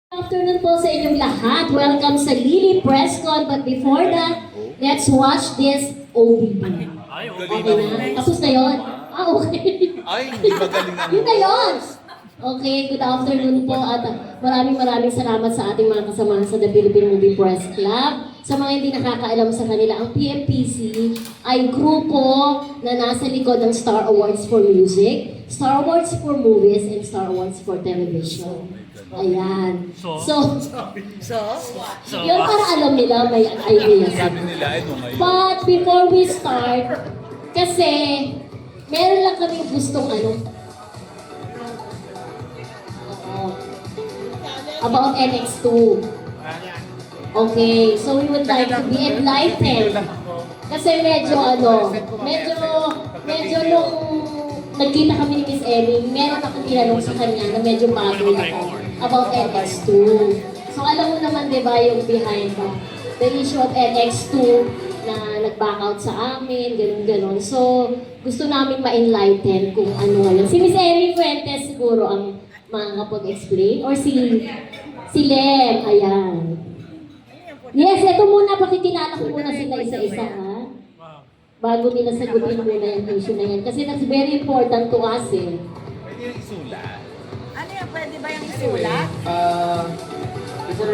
Afternoon po sa inyong lahat. Welcome sa Lily Presscon. But before that, let's watch this OVP. Okay na? Tapos na yun? Okay. Ay, hindi magaling ang... Yun na yun! Okay, good afternoon po at maraming salamat sa ating mga kasamahan sa The Philippine Movie Press Club. Sa mga hindi nakakaalam sa kanila, ang PMPC ay grupo na nasa likod ng Star Awards for Music, Star Awards for Movies, and Star Awards for Television. Ayan. So, yun para alam nila may idea sila. Sabi nila, ano ngayon? But before we start, kasi meron lang kami gustong about NX2. Okay, so we would like to be enlightened. Kasi medyo nung nagkita kami ni Miss Emmy, meron akong tinanong sa kanya na medyo bago ako about NX2. So alam mo naman, di ba, yung behind the issue of NX2 na nag-back out sa amin, ganun-ganon. So gusto namin ma-enlighten kung ano ngayon. Si Miss Emmy Fuentes siguro ang makakapag-explain, or si Lem, ayan. Yes, ito muna, pakikilala ko muna sila isa-isa, ha? Bago nila sagutin muna yung issue na yan. Kasi that's very important to us, eh. Pwede yung isulat. Ano yan? Pwede ba yung isulat?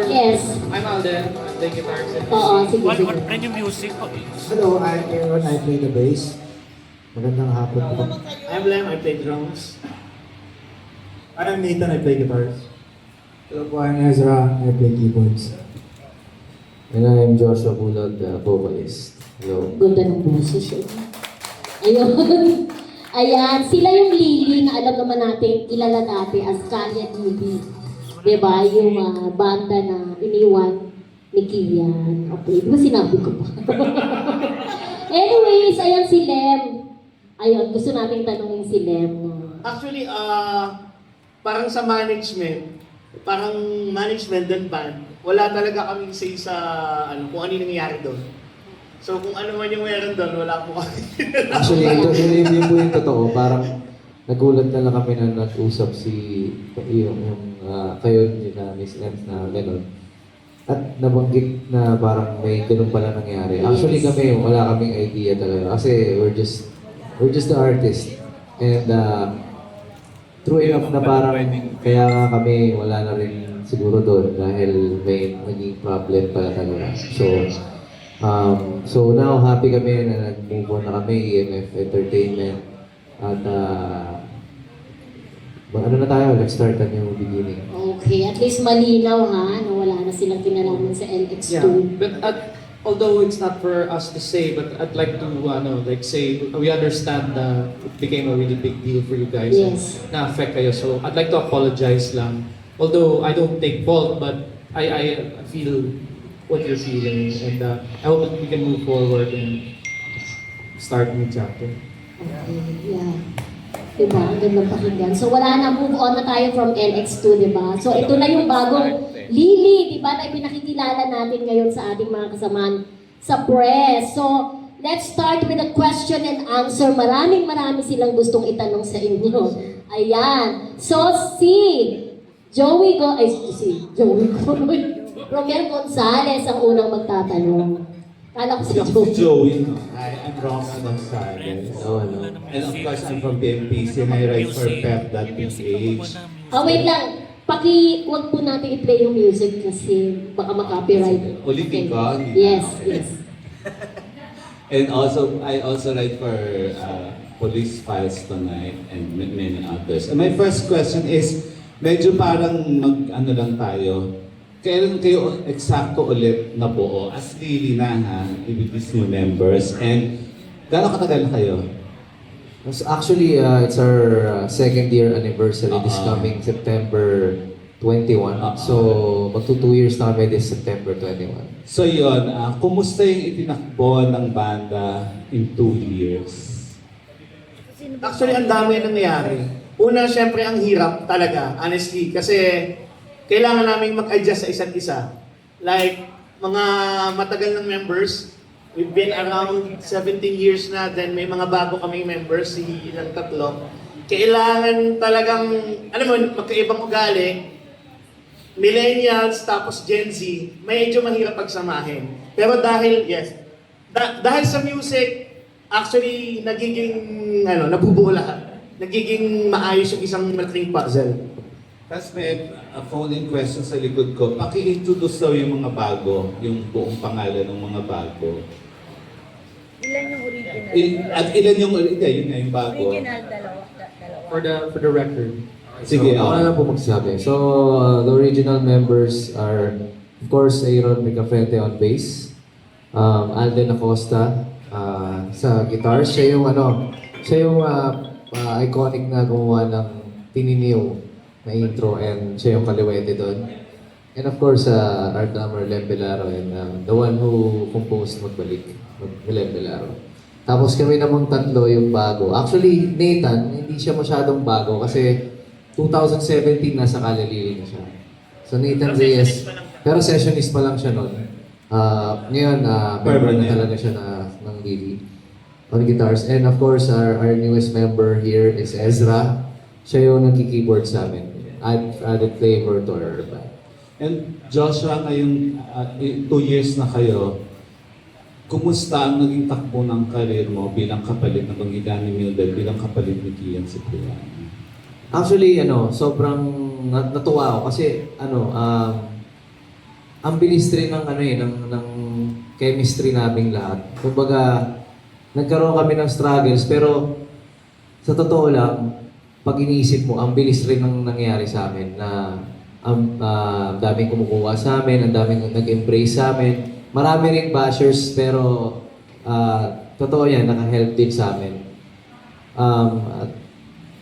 Yes. I'm Alden. I play guitars. Oo, sige, sige. What yung music po? Hello, I'm Aaron. I play the bass. Magandang hapon po. I'm Lem. I play drums. I'm Nathan. I play guitars. Hello po, I'm Ezra. I play keyboards. And I'm Joshua Bulog, the vocalist. Hello. Ganda ng boses, eh. Ayun. Ayan, sila yung Lily na alam naman natin, kilala dati as Kanya Lily. Diba? Yung banda na iniwan ni Kian. Okay, di ba sinabi ko pa? Anyways, ayan si Lem. Ayun, gusto nating tanungin si Lem. Actually, parang sa management, din band, wala talaga kaming say sa kung ano yung nangyayari doon. So kung ano man yung meron doon, wala po kami. Actually, yun po yung totoo. Parang nagulat na lang kami na nag-usap kayo nila Miss Ems na gano'n. At nabanggit na parang may ganun pala nangyari. Actually kami, wala kaming idea talaga. Kasi we're just the artist. And true enough na parang kaya nga kami wala na rin siguro doon dahil may naging problem pala talaga. So now happy kami na nag-move on na kami, EMF Entertainment. At ano na tayo, let's start a new beginning. Okay, at least malinaw ha, na wala na silang kinalaman sa NX2. Yeah, but although it's not for us to say, but I'd like to say we understand it became a really big deal for you guys. Yes. Na-affect kayo. So I'd like to apologize lang. Although I don't take fault, but I feel what you're feeling, and I hope that we can move forward and start a new chapter. Okay, yeah. Diba? Ang ganda pakinggan. So wala na, move on na tayo from NX2, diba? So ito na yung bagong Lily, diba? Na pinakikilala natin ngayon sa ating mga kasamahan sa press. So, let's start with a question and answer. Marami silang gustong itanong sa inyo. Ayan. So, si Joey Romel Gonzalez ang unang magtatanong. Kala ko si Joey. Hi, I'm Ronald Gonzalez. So, And of course, I'm from PMPC and I write for pep.ph. Wait lang. Huwag po natin i-play yung music kasi baka ma-copyright. Ulitin ko? Yes. And also, I also write for Police Files Tonight and many others. And my first question is, medyo parang ano lang tayo, kailan kayo eksakto ulit na buo as Lily na with these new members, and gano'ng katagal na kayo? Actually, it's our second year anniversary this coming September 21. So, magto 2 years na kami this September 21. So yun, kumusta yung itinakbo ng banda in 2 years? Actually, ang dami nangyayari. Una, syempre, ang hirap talaga, honestly, kasi kailangan namin mag-adjust sa isa't isa. Like, mga matagal ng members, we've been around 17 years na, then may mga bago kaming members, ilang tatlo. Kailangan talagang, alam mo, magkaibang ugali, millennials tapos Gen Z, medyo mahirap pagsamahin. Pero dahil, dahil sa music, actually, nabubuo lahat. Nagiging maayos yung isang malaking puzzle. Tapos may phone-in question sa likod ko. Paki-introduce daw yung mga bago, yung buong pangalan ng mga bago. Ilan yung original? At ilan yung, yun nga yung bago. Original, dalawa. For the record. Sige, So, ako na lang po magsabi. So, the original members are, of course, Aaron Micafente on bass, Alden Acosta sa guitar. Siya yung iconic na gumawa ng Tininiw na intro and siya yung kaliwete doon. And of course, our drummer, Lem Belaro, and the one who composed Magbalik, Lem Belaro. Tapos kami namang tatlo yung bago. Actually, Nathan, hindi siya masyadong bago kasi 2017 nasa Kalalili na siya. So Nathan Reyes, pero sessionist pa lang siya noon. Ngayon, member na talaga siya ng Lili on guitars. And of course, our newest member here is Ezra. Siya yung nagki-keyboard sa amin. Added flavor to our band. And Joshua, ngayong 2 years na kayo, kumusta ang naging takbo ng karir mo bilang kapalit ng Pangilinan ni Mildred, bilang kapalit ni Kian Cipriano? Actually, sobrang natuwa ako kasi ang bilis rin ng chemistry naming lahat. Kumbaga, nagkaroon kami ng struggles pero sa totoo lang, pag iniisip mo, ang bilis rin ng nangyari sa amin na ang daming kumukuha sa amin, ang daming nag-embrace sa amin. Marami ring bashers pero totoo yan, naka-help din sa amin. At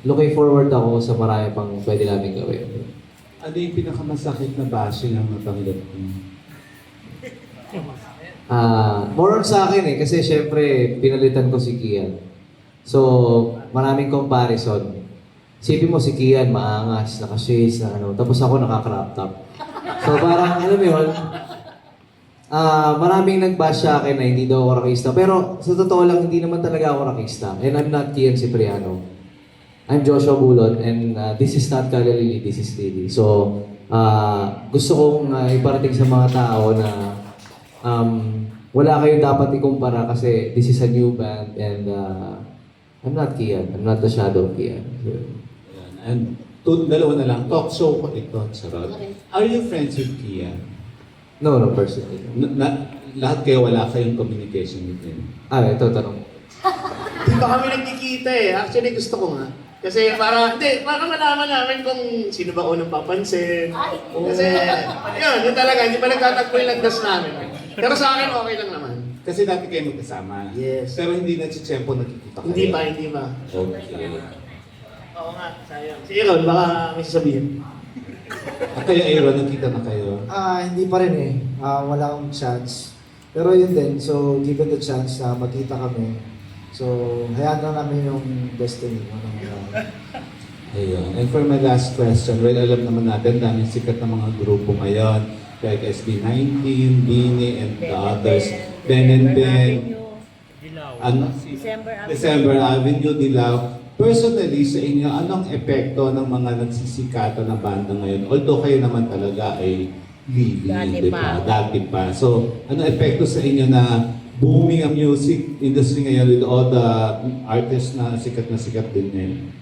looking forward ako sa marami pang pwede namin gawin. Ano yung pinakamasakit na bashing ang natanggap mo? More on sa akin kasi syempre pinalitan ko si Kian. So, maraming comparison. Isipin mo si Kian, maangas, naka-shades, tapos ako naka-crop top. So parang, alam mo yun, maraming nag-bash sa akin na hindi daw ako rockista. Pero sa totoo lang, hindi naman talaga ako rockista. And I'm not Kian Cipriano. I'm Joshua Bulon, and this is not Kalalili, this is Lili. So, gusto kong iparating sa mga tao na wala kayo dapat ikumpara kasi this is a new band and I'm not Kian. I'm not the shadow of Kian. And dalawa na lang, talk show ko ito, charot. Okay. Are you friends with Kian? No, personally. Lahat kayo wala kayong communication with him? Ito, tanong. Di ba kami nagkikita eh? Actually, gusto ko nga. Kasi para malaman namin kung sino ba unang papansin. Kasi, yun talaga, hindi pa nagtatagpo yung landas namin. Pero sa akin, okay lang naman. Kasi dati kayo magkasama. Yes. Pero hindi na si Chempo nakikita kayo. Hindi ba. Okay. Oo nga, sayang. Si Aaron, baka may sasabihin. At kayo, Aaron, nakita na kayo? Hindi pa rin eh. Wala akong chance. Pero yun din, so given the chance na magkita kami, so hayaan na namin yung destiny. Ayun. And for my last question, well, alam naman natin, daming sikat na mga grupo ngayon. Like SB19, Bini, and the others. Ben and Ben. Ano? December Avenue, Dilaw. Personally, sa inyo, anong epekto ng mga nagsisikatan na banda ngayon? Although kayo naman talaga ay Lili, di ba? Dati pa. So, anong epekto sa inyo na booming ang music industry ngayon with all the artists na sikat din ngayon?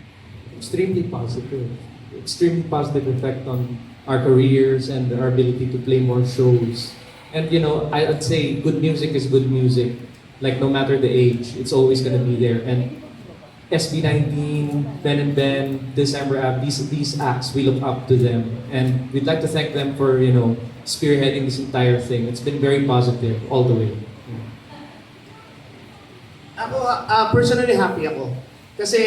Extremely positive. Extremely positive effect on our careers and our ability to play more shows. And I'd say good music is good music. Like no matter the age, it's always gonna be there. And SB19, Ben and Ben, December Ave, these acts, we look up to them. And we'd like to thank them for, spearheading this entire thing. It's been very positive all the way. Ako, personally happy ako. Kasi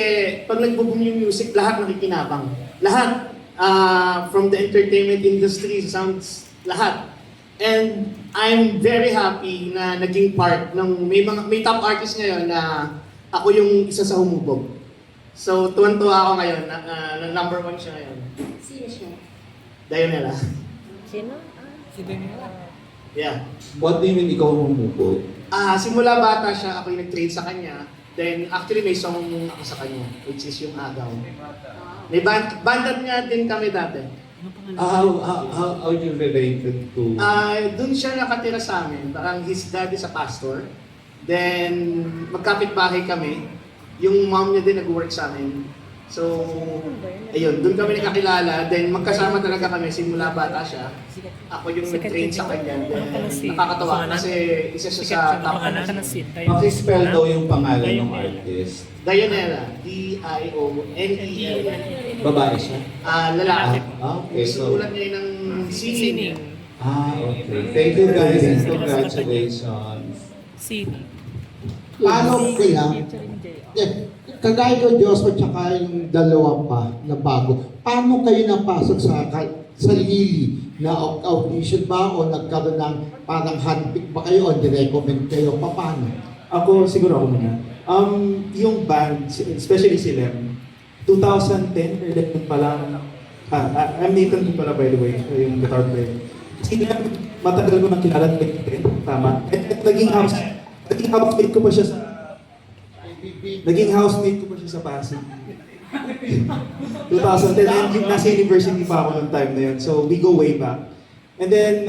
pag nagbo-boom yung music, lahat nakikinabang. Lahat. From the entertainment industry, sounds, lahat. And I'm very happy na naging part ng may top artist ngayon na ako yung isa sa humubog. So, tuwan-tuwa ako ngayon na number 1 siya ngayon. Sino siya? Dionela. Sino? Yeah. What do you mean ikaw humupo? Simula bata siya, ako yung nag-trade sa kanya. Then, actually may song ako sa kanya, which is yung Agaw. May banda nga din kami dati. How are you related to... Doon siya nakatira sa amin. Parang his dad is a pastor. Then, magkapit-bahay kami. Yung mom niya din nag-work sa amin. So, ayun, doon kami nakakilala. Then, magkasama talaga kami simula bata siya. Ako yung nag-train sa kanya. Then, nakakatawa kasi isa siya sa top. Pakispell daw yung pangalan ng artist. Dionela. D-I-O-N-E-L. Babae siya? Lalaki. Okay, so... Sulat niya ng singing. Okay. Thank you guys and congratulations. Paano kaya, kagaya ko Diyos at saka yung dalawa pa na bago, paano kayo napasok sa Lily na audition ba o nagkaroon ng parang handpick ba kayo o nirecommend kayo? Paano? Ako, siguro ako muna. Yung band, especially si Lem, 2010, or 11 pa lang, I'm Nathan din pala by the way, yung guitar player. Si Lem, matagal ko nang kilala, 2010, tama. At naging housemate ko pa siya sa Pasig. 2010, and nasa university pa ako noong time na yun. So, we go way back. And then,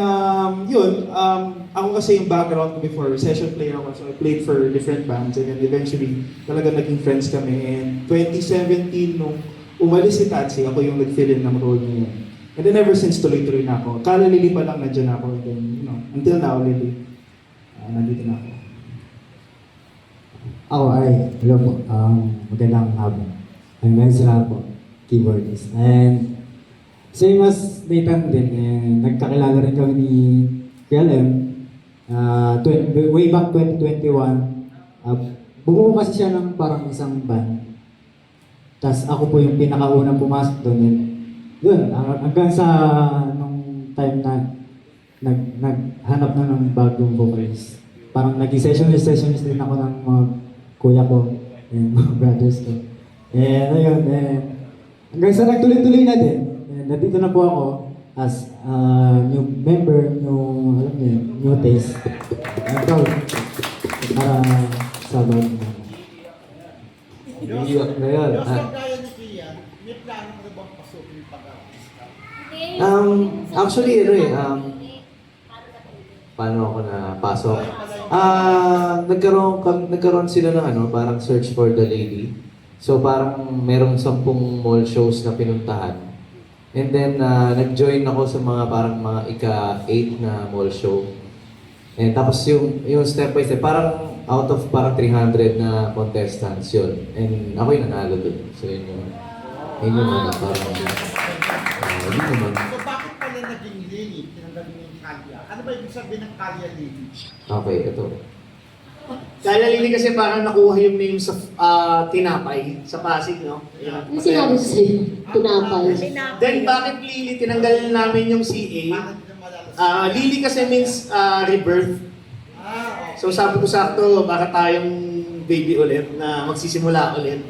ako kasi yung background ko before, session player ako. So, I played for different bands. And then eventually, talaga naging friends kami. And 2017, nung umalis si Tatsi, ako yung nag-fill in ng role niya. And then ever since, tuloy-tuloy na ako. Kala Lily pa lang nandiyan ako. And then, until now, Lily, nandito na ako. Ako ay, hello po, magandang hapon. I'm Ezra po, keyboardist. And same as Nathan din, nagkakilala rin kami ni Kuya Lem. Way back 2021, bumuo kasi siya ng parang isang band. Tapos ako po yung pinakaunang pumasok doon. And yun, hanggang sa nung time na naghanap na ng bagong vocalist. Parang nag-sessionist din ako ng mga kuya ko and mga brothers ko. Ayun, hanggang sa nagtuloy-tuloy na din. Nandito na po ako as new member, new taste. Proud. Para sa band na. Iiyak na yun. Gaya ni Kian, may plano mo na bang pasukin yung pag-artist? Actually, paano ako napasok? Nagkaroon sila ng parang search for the lady. So parang merong 10 mall shows na pinuntahan. And then nag-join ako sa mga parang mga ika-8 na mall show. And tapos yung step by step, parang out of parang 300 na contestants yun. And ako yung nanalo dun. So yun yung parang yun naman. So bakit pala naging Lily, tinanggal mo yung Kalya? Ano ba ibig sabihin ng Kalya Lily? Okay, ito. Kala Lily kasi parang nakuha yung name sa tinapay, sa Pasig, no? Ayan. Yung sinabi ko sa'yo, tinapay. Then bakit Lily? Tinanggal namin yung CA. Bakit hindi malala? Lily kasi means rebirth. Okay. So sabi ko sakto, baka tayong baby ulit na magsisimula ulit.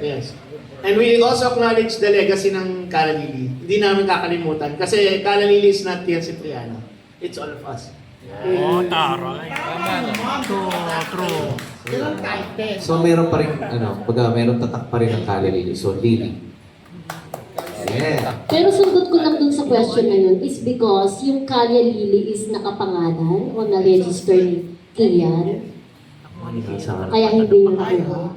Yes. And we also acknowledge the legacy ng Kala Lily. Hindi namin kakalimutan. Kasi Kala Lily is not Tia Cipriano. It's all of us. True. Ilang title? So meron pa rin, meron tatak pa rin ng Kalilili. So Lily. Yeah. Pero sundot ko lang dun sa question na yun is because yung Kalya Lily is nakapangalan o na-register ni Kian. Kaya hindi yung nakuha.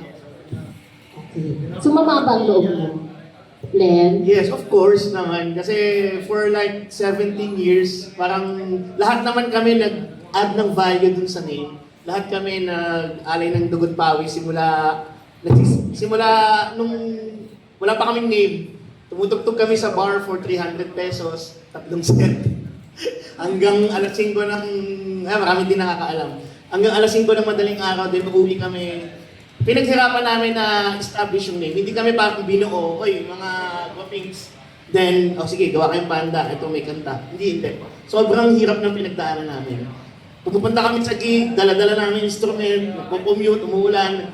Okay. So mamaba ang loob mo. Lem? Yes, of course naman. Kasi for like 17 years, parang lahat naman kami nag-add ng value dun sa name. Lahat kami nag-alay ng dugot pawis simula nung wala pa kaming name. Tumutugtog kami sa bar for 300 pesos, 3 set. Hanggang alas 5 ng, marami din nakakaalam. Hanggang alas 5 ng madaling araw, din uuwi kami. Pinaghirapan namin na establish yung name. Hindi kami parang binuo, oy, mga guwapings. Then, sige, gawa kayong banda, ito may kanta. Hindi. Sobrang hirap ng pinagdaanan namin. Pupunta kami sa gig, dala-dala namin instrument, nagpo-commute, umuulan.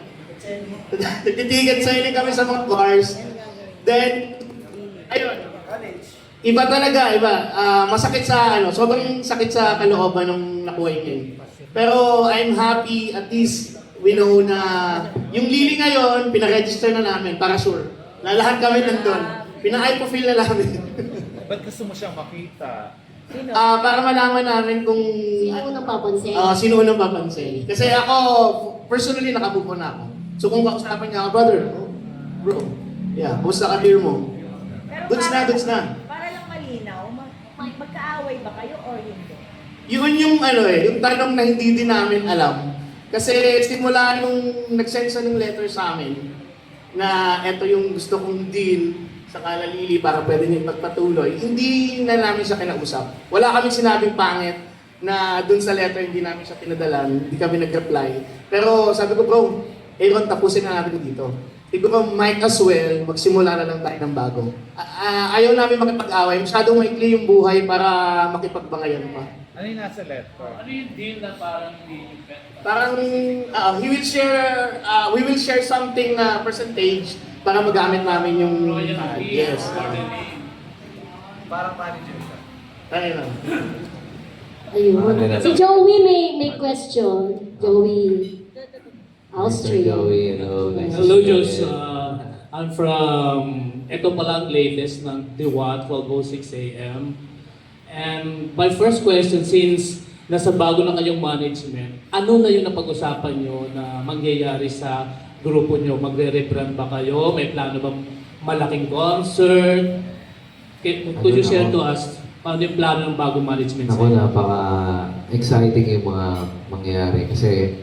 Nagtitigat signing kami sa mga bars. Then, ayun. Iba talaga, iba. Masakit sa, sobrang sakit sa kalooban nung nakuha yung name. Pero I'm happy, at least, we know na yung Lily ngayon, pinaregister na namin para sure. Na lahat kami nandun. Pina-hypofill na namin. Ba't gusto mo siyang makita? Sino? Para malaman namin kung Sino unang papansin? sino unang papansin. Kasi ako, personally, nakapupo na ako. So kung kausapin niya ako, brother, bro, yeah, kumusta ka beer mo? Pero Goods na, goods na. Para lang malinaw, magkaaway ba kayo or hindi? Yun yung yung tanong na hindi din namin alam. Kasi simula nung nag-send siya ng letter sa amin, na eto yung gusto kong deal sa Kalalili para pwede niya ipagpatuloy, hindi na namin siya kinausap. Wala kaming sinabing pangit na dun sa letter hindi namin siya pinadalan, hindi kami nag-reply. Pero sabi ko, bro, Aaron, tapusin na natin dito. Siguro might as well, magsimula na lang tayo ng bago. Ayaw namin makipag-away, masyadong maikli yung buhay para makipagbangayan pa. Ano yung nasa letter? Ano yung deal na parang Parang we will share something na percentage para magamit namin yung yes. Parang manager siya. Ayun lang. Ayun. Si Joey may question. Joey. Austria. Joey, nice. Hello, Josh. I'm from, ito palang latest ng Diwa, 12:06 a.m. And my first question, since nasa bago na kayong management, ano na yung napag-usapan nyo na mangyayari sa grupo nyo? Magre-rebrand ba kayo? May plano bang malaking concert? Could you share to us ano yung plano ng bagong management? Ako, napaka-exciting yung mga mangyayari kasi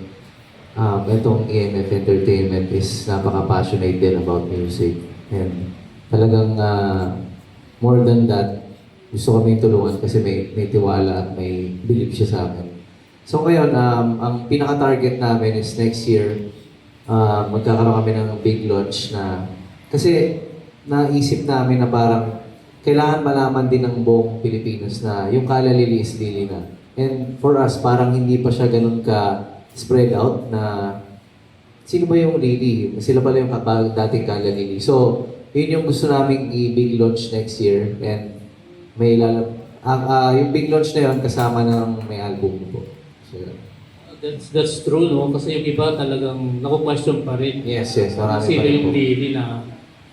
itong EMF Entertainment is napaka-passionate din about music. And talagang more than that, gusto kami tulungan kasi may tiwala at may belief siya sa amin. So ngayon, ang pinaka-target namin is next year, magkakaroon kami ng big launch na kasi naisip namin na parang kailangan malaman din ng buong Pilipinas na yung Kalalili is Lili na. And for us, parang hindi pa siya ganun ka-spread out na sino ba yung Lili? Sila pala yung dating Kalalili. So, yun yung gusto naming i-big launch next year. And may yung big launch na yun kasama ng may album po. So, That's true, no? Kasi yung iba talagang naku-question pa rin. yes, marami Sino pa rin yung po. Lili na.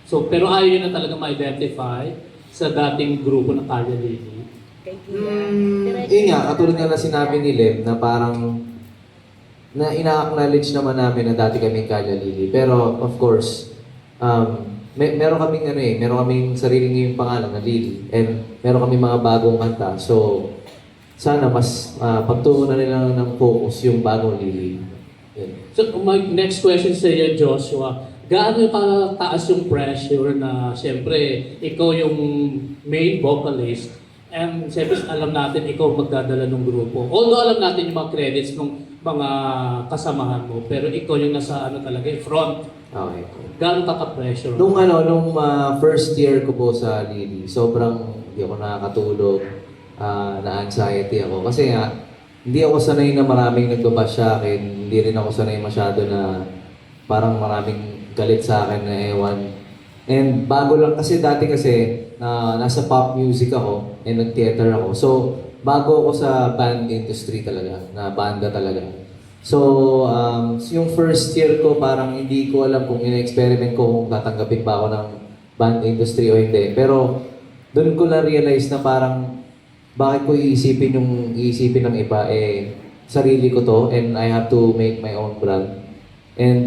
So, pero ayaw yun na talaga ma-identify sa dating grupo ng Kaya Lili. Kay Kian. Yun nga, katulad nga na sinabi ni Lem na parang na ina-acknowledge naman namin na dati kaming Kalalili. Pero of course, meron kaming meron kaming sariling yung pangalan na Lili. And meron kaming mga bagong kanta. So, sana mas pagtuunan nila ng focus yung bagong Lili. Yun. So, my next question sa iyo, Joshua. Gaano kataas yung pressure na siyempre ikaw yung main vocalist and siyempre alam natin ikaw magdadala ng grupo. Although alam natin yung mga credits ng mga kasamahan mo, pero ikaw yung nasa talaga, front. Okay. Gaano ka-pressure? Nung first year ko po sa Lili, sobrang hindi ako nakakatulog, na-anxiety ako. Kasi nga, hindi ako sanay na maraming nagbabash sa akin, hindi rin ako sanay masyado na parang maraming galit sa akin na ewan. And bago lang, kasi dati nasa pop music ako, and nag-theater ako. So, bago ako sa band industry talaga, na banda talaga. So, yung first year ko, parang hindi ko alam kung ina-experiment ko kung tatanggapin ba ako ng band industry o hindi. Pero, doon ko na-realize na parang, bakit ko iisipin ng iba, sarili ko to, and I have to make my own brand. And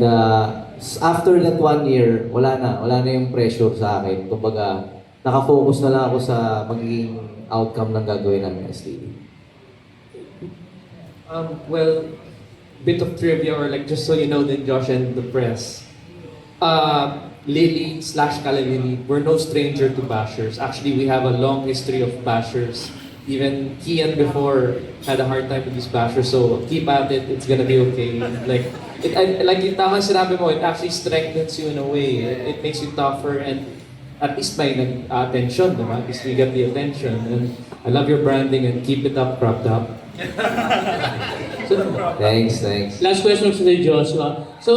after that 1 year, wala na yung pressure sa akin. Kumbaga, nakafocus na lang ako sa magiging outcome ng gagawin namin as Lili. Well, bit of trivia or like just so you know then Josh and the press. Lili / Kalalili, we're no stranger to bashers. Actually, we have a long history of bashers. Even Kian before had a hard time with these bashers, so keep at it. It's gonna be okay. Like yung tama sinabi mo, it actually strengthens you in a way. It makes you tougher and at least may attention, diba? At least we get the attention. And I love your branding and keep it up, cropped up. Thanks. Last question sa Joshua. So,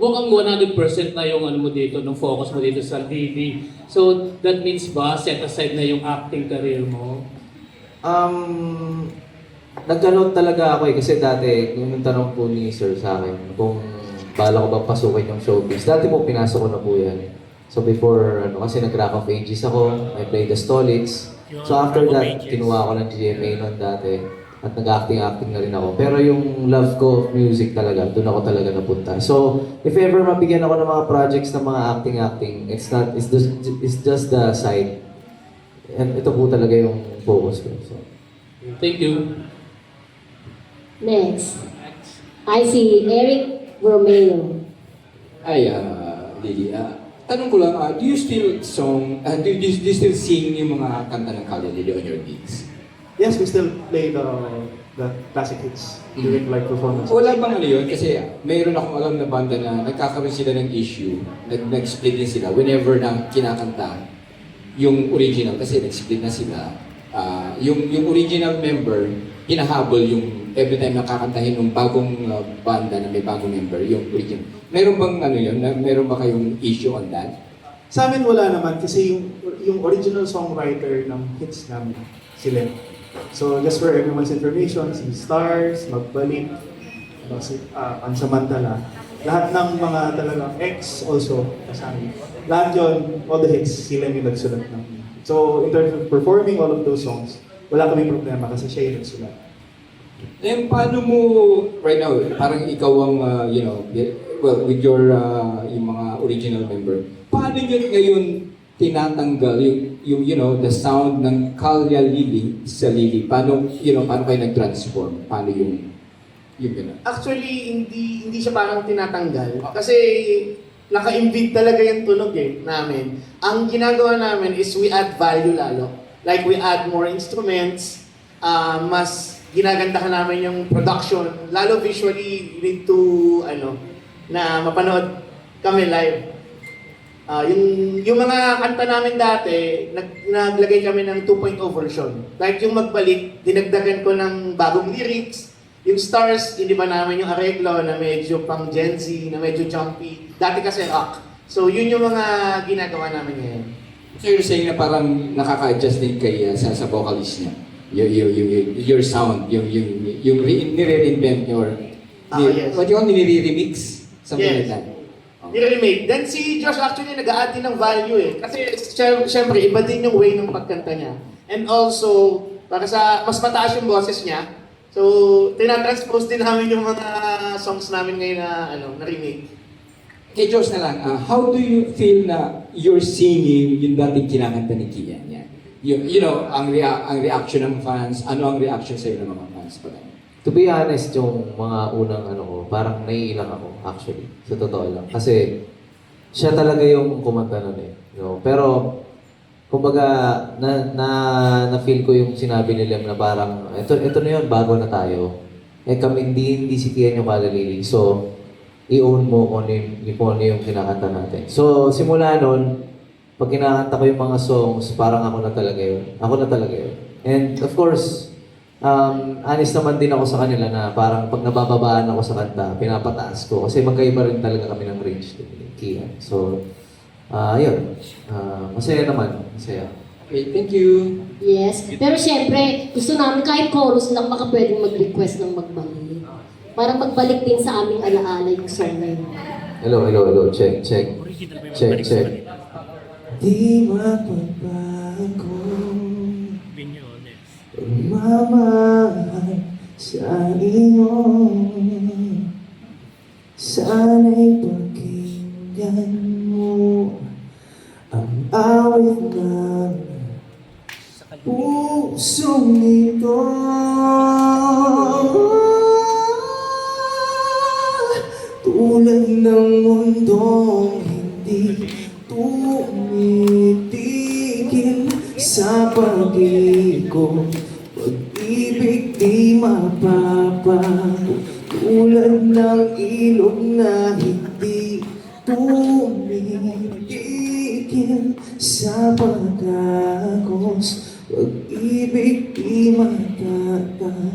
mukhang 100% na yung mo dito, nung focus mo dito sa Lili. So, that means ba, set aside na yung acting career mo? Nagkaroon talaga ako kasi dati, yung tanong po ni Sir sa akin, kung bala ko bang pasukin yung showbiz. Dati po, pinasok ko na po yan. So before, kasi nag-Rock of Ages ako, I played the Stolits. So after that, kinuha ko ng GMA noon dati. At nag-acting-acting na rin ako. Pero yung love ko of music talaga, doon ako talaga napunta. So, if ever mabigyan ako ng mga projects ng mga acting-acting, it's just the side. And ito po talaga yung focus ko. So, Thank you. Next. I see Eric Romeo. Ay, Lily, tanong ko lang, do you still sing yung mga kanta ng Kalya Lily on your gigs? Yes, we still play the classic hits during live performance. Wala bang ano yun? Kasi mayroon akong alam na banda na nagkakaroon sila ng issue, nag-split din sila whenever na kinakanta yung original kasi nag-split na sila. Yung original member, hinahabol yung every time nakakantahin ng bagong banda na may bagong member, yung original. Meron bang ano yun? Meron ba kayong issue on that? Sa amin wala naman kasi yung original songwriter ng hits namin, sila. So just for everyone's information, si Stars, Magbalik, si Pansamantala, lahat ng mga talagang ex also kasama. Lahat yun, all the hits, sila yung nagsulat ng. So in terms of performing all of those songs, wala kaming problema kasi siya yung nagsulat. Then paano mo, right now, parang ikaw ang, with your, yung mga original member, paano nyo ngayon tinatanggal yung the sound ng Kalya Lily sa Lily? Paano kayo nag-transform? Paano yung gano'n? Actually, hindi siya parang tinatanggal. Kasi naka-embed talaga yung tunog namin. Ang ginagawa namin is we add value lalo. Like we add more instruments, mas ginagandahan namin yung production. Lalo visually, we need to, na mapanood kami live. Yung mga kanta namin dati, naglagay kami ng 2.0 version. Like yung Magbalik, dinagdagan ko ng bagong lyrics. Yung Stars, hindi ba namin yung areglo na medyo pang Gen Z, na medyo jumpy. Dati kasi rock. So yun yung mga ginagawa namin ngayon. So you're saying na parang nakaka-adjust din kay sa vocalist niya? Your sound, yung nire-reinvent your... Yes. What you call nire-remix? Something like that. Nire-remake. Then si Josh actually nag-a-add din ng value Kasi syempre, iba din yung way ng pagkanta niya. And also, para sa mas mataas yung boses niya. So, tinatranspose din namin yung mga songs namin ngayon na remake. Kay Josh na lang, how do you feel na you're singing yung dating kinakanta ni Kian? Ang reaction ng fans, ano ang reaction sa'yo ng mga fans pa? to be honest, yung mga unang parang naiilang ako actually. Sa totoo lang. Kasi siya talaga yung kumanta nun Pero, kumbaga, na-feel ko yung sinabi ni Lem na parang, ito na yun, bago na tayo. Kami hindi si Kian yung kalalilig. So, i-own mo kung ano yung kinakanta natin. So, simula nun, pag kinakanta ko yung mga songs, parang ako na talaga yun. And of course, honest naman din ako sa kanila na parang pag nabababaan ako sa kanta, pinapataas ko. Kasi magkaiba rin talaga kami ng range ni Kian. So, yun. Masaya naman. Masaya. Okay, thank you. Yes. Pero syempre, gusto namin kahit chorus lang baka pwedeng mag-request ng magbalik. Parang magbalik din sa aming alaala yung song na yun. Hello. Check. Di mapagbago pagmamahal sa iyo. Sana'y pakinggan mo ang awit ng pusong ito. Tulad ng mundong hindi tumitigil sa pag-ikot, pag-ibig di mapapago. Tulad ng ilog na hindi tumitigil sa pag-agos, pag-ibig di matatapos.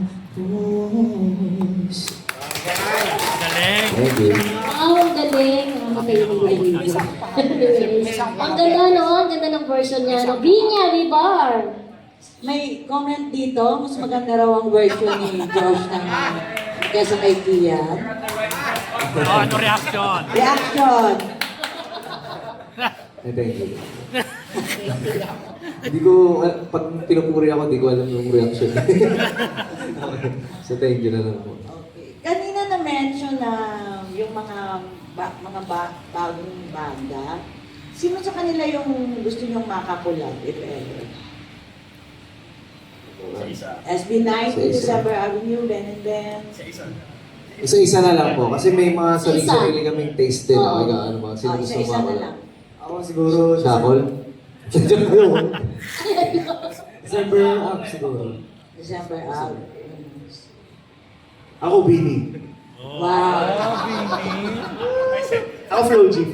Thank you. Ang galing. Ang ganda, no? Ang ganda ng version niya. Vinya Vivar. May comment dito, mas maganda raw ang version ni Josh ng kesa kay Kian. Ano reaction? Reaction! Thank you. Hindi ko, pag pinupuri ako, hindi ko alam yung reaction. Okay. So thank you na lang po. Okay. Kanina na-mention na yung mga bagong banda. Sino sa kanila yung gusto nyong makakulab, if ever? SB19, Sa isa. December Avenue, Ben and Ben. Isa-isa na lang po. Kasi may mga Isa. sarili-sarili kaming taste din. Oo. Okay, ano ba? Sino gusto Isa-isa na mo lang. Ako siguro, Shakol? December up siguro. December out. Ako, Bini. Wow. Ako, Flo G.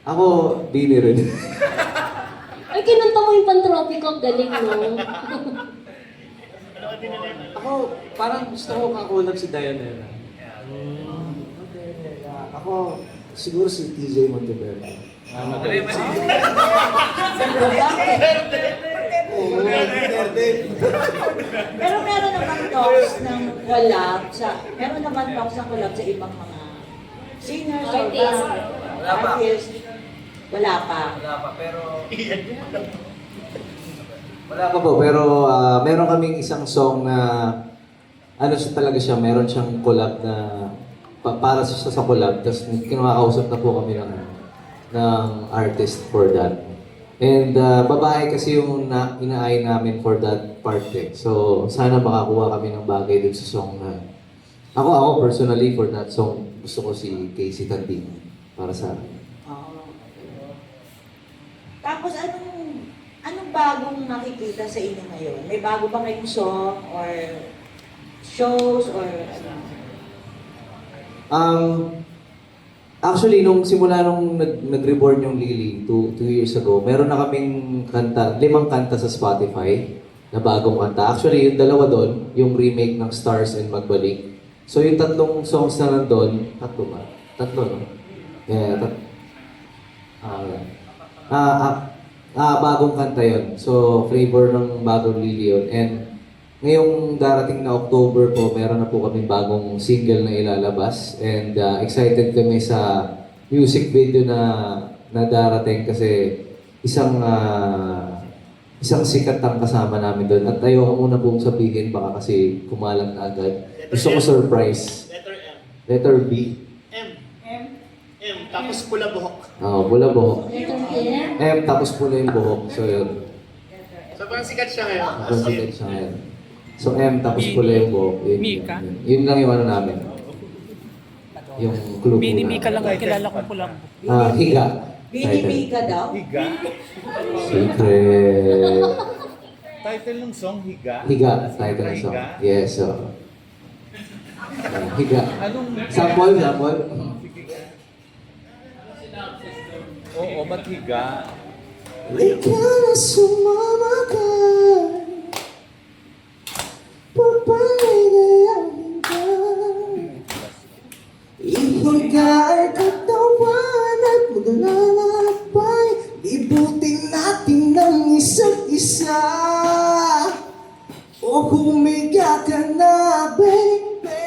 Ako, Bini rin. Ay, kinanta mo yung Pantropiko. Ang galing, no? Ako, parang gusto ko kakulab si Diana. Ako, siguro si TJ Monteverde. Pero meron naman talks ng collab sa ibang mga singers or Artist. artists. Wala pa. Wala pa po, pero meron kaming isang song na ano siya talaga siya, meron siyang collab na para sa collab, tapos kinakausap na po kami ng artist for that. And babae kasi yung inaay namin for that part eh. So sana makakuha kami ng bagay dun sa song na ako personally for that song, gusto ko si Casey Tandino para sa akin. Tapos anong bagong nakikita sa inyo ngayon? May bago ba kayong song or shows or ano? Actually, nung simula nung nag-reborn yung Lily 2 years ago, meron na kaming kanta, 5 kanta sa Spotify na bagong kanta. Actually, yung dalawa doon, yung remake ng Stars and Magbalik. So yung 3 songs na nandun, 3 ba? 3, no? Yeah, bagong kanta yun. So, flavor ng bagong Lily yun. And ngayong darating na October po, meron na po kami bagong single na ilalabas. And excited kami sa music video na darating kasi isang sikat ang kasama namin doon. At ayoko muna pong sabihin, baka kasi kumalat na agad. Gusto ko surprise. Letter M. Letter B. M. Tapos pula buhok. Oo, pula buhok. Letter M. M, tapos pula yung buhok. So yun. So, parang sikat siya ngayon. Consider siya ngayon. So M, tapos pula yung buhok. Mika? Yun lang yung ano namin. Yung clue po Bini namin. Mika lang ang kilala ko lang. Higa. Binibika daw? Higa. Secret. Title ng song, Higa. Higa. Title ng song. Yes, so. Higa. Anong... Sample. Oo, ba't higa? Ikaw na sumama ka. Papalayain ka. Ihiga ay katawan at maglalakbay. Ibutin natin ng isa't isa. O humiga ka na, baby.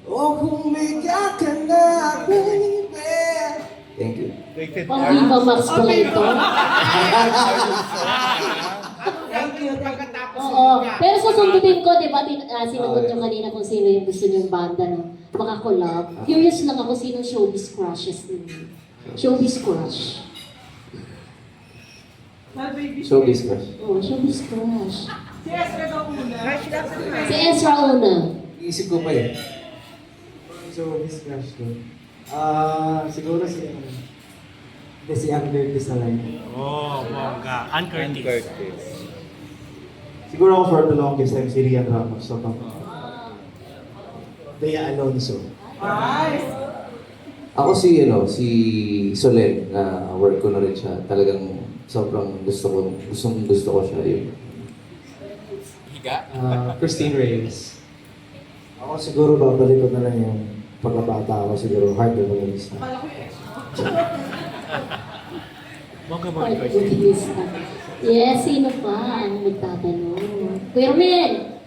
O humiga ka na, baby. Thank you. Rated Pang R. Viva Max pala ito. Thank you. Oo. Pero susundutin ko, di ba, sinagot nyo kanina kung sino yung gusto nyong banda na makakolab. Curious lang ako sino showbiz crushes ninyo. Showbiz crush. Showbiz crush. Oo, showbiz crush. Si Ezra una. Iisip ko pa eh. So, this crush ko. Siguro si Ann Curtis na lang. Oh, bongga. Ann Ann Curtis. Curtis. Siguro ako for the longest time, si Rian Ramos. So, Bea Alonso. Ako si Solen, na work ko na rin siya. Talagang sobrang gusto ko siya yun. Christine Reyes. Ako siguro babalik ko na lang yung pagkabata ako siguro, Heart Evangelista. Bongga Ay, Curtis. Buddhista. Yes, sino pa ang magtatanong? Kuya Romel!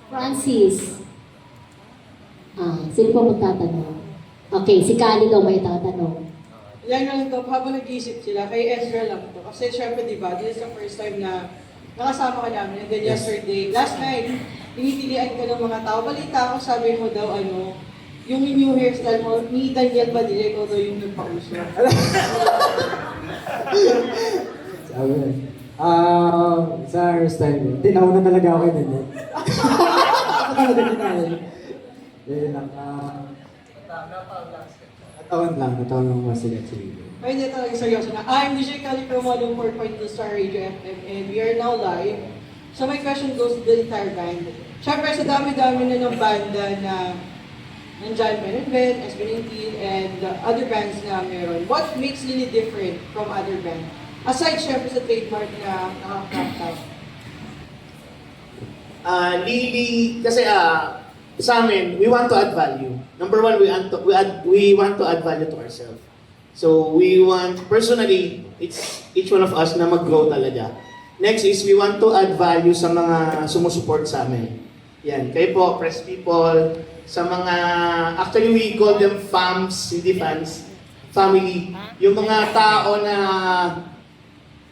Francis. Sino pa magtatanong? Okay, si Kali daw may tatanong. yan na lang to, habang nag-iisip sila, kay Ezra lang to. Kasi syempre, di ba, this is the first time na nakasama ka namin. And then yesterday, last night, tinitilian ka ng mga tao. Balita ako, sabi mo daw, yung new hairstyle mo, ni Daniel Padilla, ikaw daw yung nagpauso. Sabi, sa hairstyle, hindi, nauna talaga ako yun. Ako talaga ginaya. Yun lang, nataon lang masigat sige. Ay, hindi talaga seryoso na. I'm DJ Cali from 104.2 Star Radio FM and we are now live. So my question goes to the entire band. Siyempre, sa dami-dami na ng banda na nandyan, Ben and Ben, SB19, and other bands na meron. What makes Lily different from other bands? Aside syempre sa trademark na nakaka-craft out. Lily, kasi sa amin, we want to add value. Number one, we want to add value to ourselves. So we want, personally, it's each one of us na mag-grow talaga. Next is, we want to add value sa mga sumusupport sa amin. Yan, kayo po, press people, sa mga, actually we call them fams, hindi fans, family. Yung mga tao na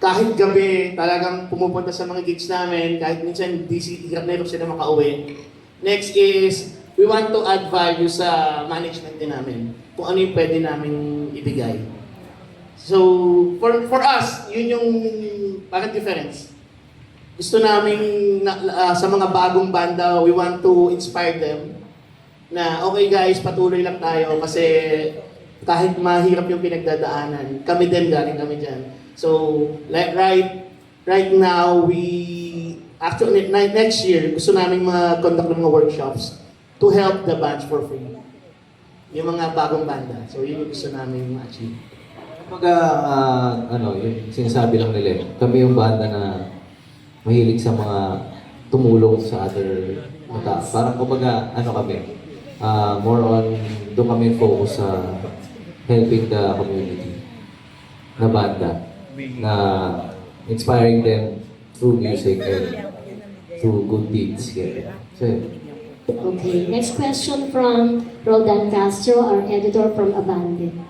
kahit gabi talagang pumupunta sa mga gigs namin, kahit minsan hirap na hirap sila makauwi. Next is, we want to add value sa management din namin. Kung ano yung pwede namin ibigay. So, for us, yun yung parang difference. Gusto namin, sa mga bagong banda, we want to inspire them na, okay guys, patuloy lang tayo kasi kahit mahirap yung pinagdadaanan, kami din, galing kami dyan. So, like right now, actually, next year, gusto namin mag-conduct ng mga workshops to help the bands for free. Yung mga bagong banda. So, yun yung gusto namin ma-achieve. Kumbaga, yung sinasabi lang nila, kami yung banda na mahilig sa mga tumulong sa other tao. Parang kumbaga, kami, more on, doon kami focus sa helping the community na banda, na inspiring them through music and through good deeds. Yeah. So, Okay, next question from Roldan Castro, our editor from Abandon.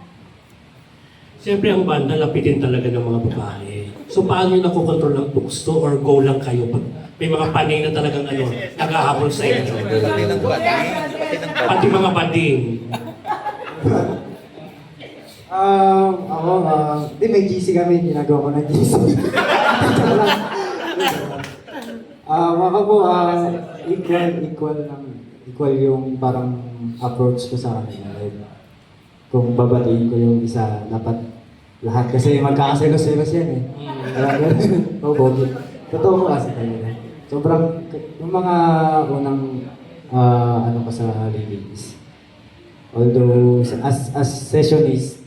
Siyempre ang banda, lapitin talaga ng mga babae. So paano yung nakokontrol ng tukso or go lang kayo pag may mga panay na talagang naghahabol sa inyo? Pati mga bading. Di may GC kami, ginagawa ko ng GC. Mga po, equal yung parang approach ko sa kanila. Like, kung babatiin ko yung isa, dapat lahat kasi magkakaselos-selos yan eh. Oo, totoo ko kasi talaga. Sobrang, yung mga unang ko sa lyrics. Although, as sessionist,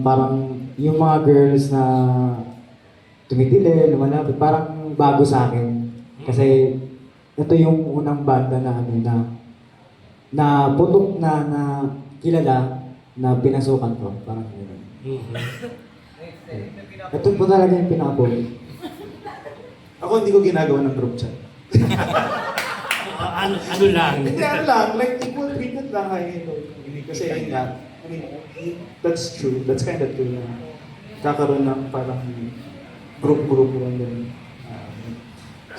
parang yung mga girls na tumitili, lumalapit, parang bago sa akin. Kasi ito yung unang banda na na putok na kilala na pinasukan ko. Parang gano'n. Ito po talaga yung pinapol. Ako hindi ko ginagawa ng group chat. Ano lang? Hindi, like equal treatment lang kayo. Kasi yun nga, that's true. That's kind of true na kakaroon ng parang group lang din.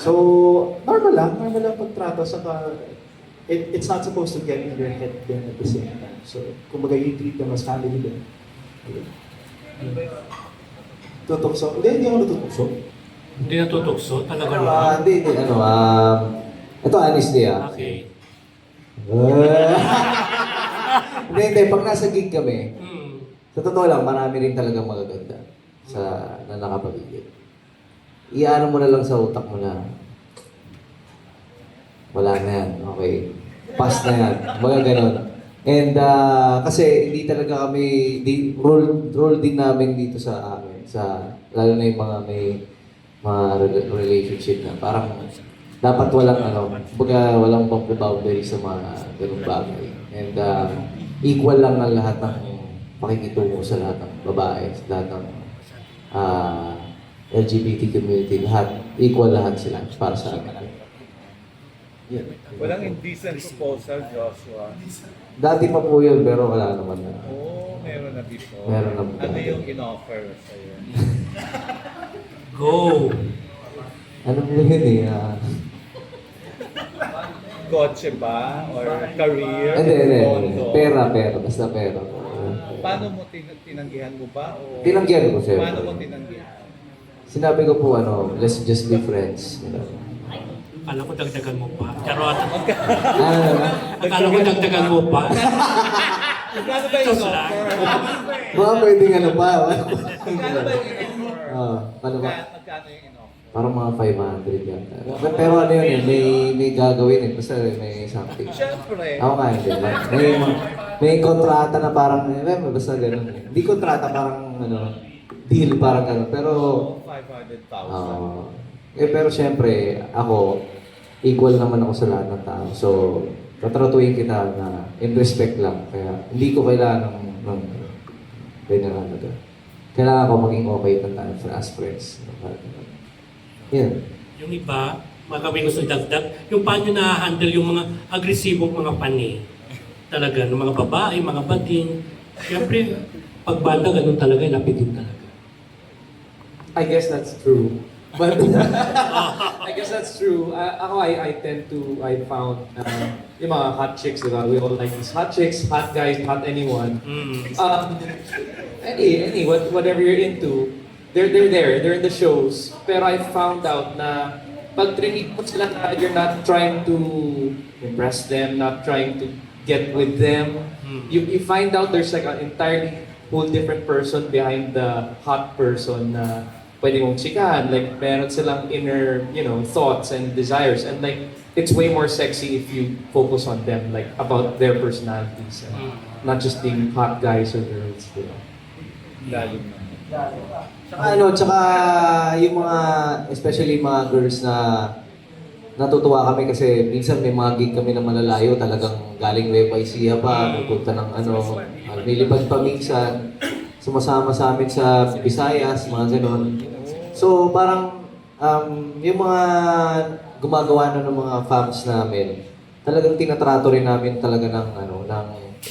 So, normal lang pagtrato. Saka, it's not supposed to get in your head then at the same time. So, kumbaga you treat them as family din. Tutukso? Hindi ako natutukso. Hindi natutukso? Talaga naman? Hindi. Ito honestly Okay. Hindi. Pag nasa gig kami, sa totoo lang, marami rin talagang magaganda na nakapaligid. Iano mo na lang sa utak mo na wala na yan, okay. Pass na yan, mga ganon. And kasi hindi talaga kami, role din namin dito sa amin, lalo na yung mga may mga relationship na parang dapat walang boundary sa mga ganung bagay. And equal lang ang lahat ng pakikitungo sa lahat ng babae, sa lahat ng LGBT community, equal lahat sila para sa akin. Yun. Walang indecent proposal, Joshua. Dati pa po yun, pero wala naman na. Oo, meron na before. Meron na po. Ano yung in-offer sa'yo? Go! Ano po yun eh? Kotse ba? Or career? Hindi. Condo? Pera. Basta pera. Paano mo tinanggihan mo ba? O Tinanggihan ko, sir. Paano mo tinanggihan? Sinabi ko po, let's just be friends. You know? Akala ko dagdagan mo pa. Charot. Ano? Akala ko dagdagan mo pa. Magkano ba yung offer? Baka pwedeng ano pa. Magkano ba yung offer? Ano ba? Magkano yung in-offer? Parang mga 500 yan. Pero ano yun eh, may gagawin eh. Basta may something. Siyempre. Ako nga hindi. May kontrata na parang, basta gano'n eh. Hindi kontrata, parang deal, parang gano'n. Pero, 500,000. pero syempre, ako, equal naman ako sa lahat ng tao. So, tatratuhin kita na in respect lang. Kaya, hindi ko kailangan ng ganyan. Kailangan ko maging okay na tayo as friends. Yeah. Yung iba, mga kami gusto dagdag, yung paano na-handle yung mga agresibong mga pani. Talaga, ng mga babae, mga bading. Siyempre, pag banda, ganun talaga, lapitin talaga. I guess that's true. But I guess that's true. I tend to, I found yung mga hot chicks, diba? We all like these hot chicks, hot guys, hot anyone. Whatever you're into, they're there, they're in the shows. Pero I found out na pag trinig mo sila na you're not trying to impress them, not trying to get with them, you find out there's like an entirely whole different person behind the hot person na pwede mong chikahan. Like, meron silang inner, thoughts and desires. And like, it's way more sexy if you focus on them, like, about their personalities. And not just being hot guys or girls, Lalim na. Tsaka yung mga, especially mga girls na natutuwa kami kasi minsan may mga gig kami na malalayo, talagang galing Nueva Ecija pa, pupunta ng nilipad pa minsan, sumasama sa amin sa Visayas, mga ganon. So parang yung mga gumagawa na ng mga fans namin, talagang tinatrato rin namin talaga ng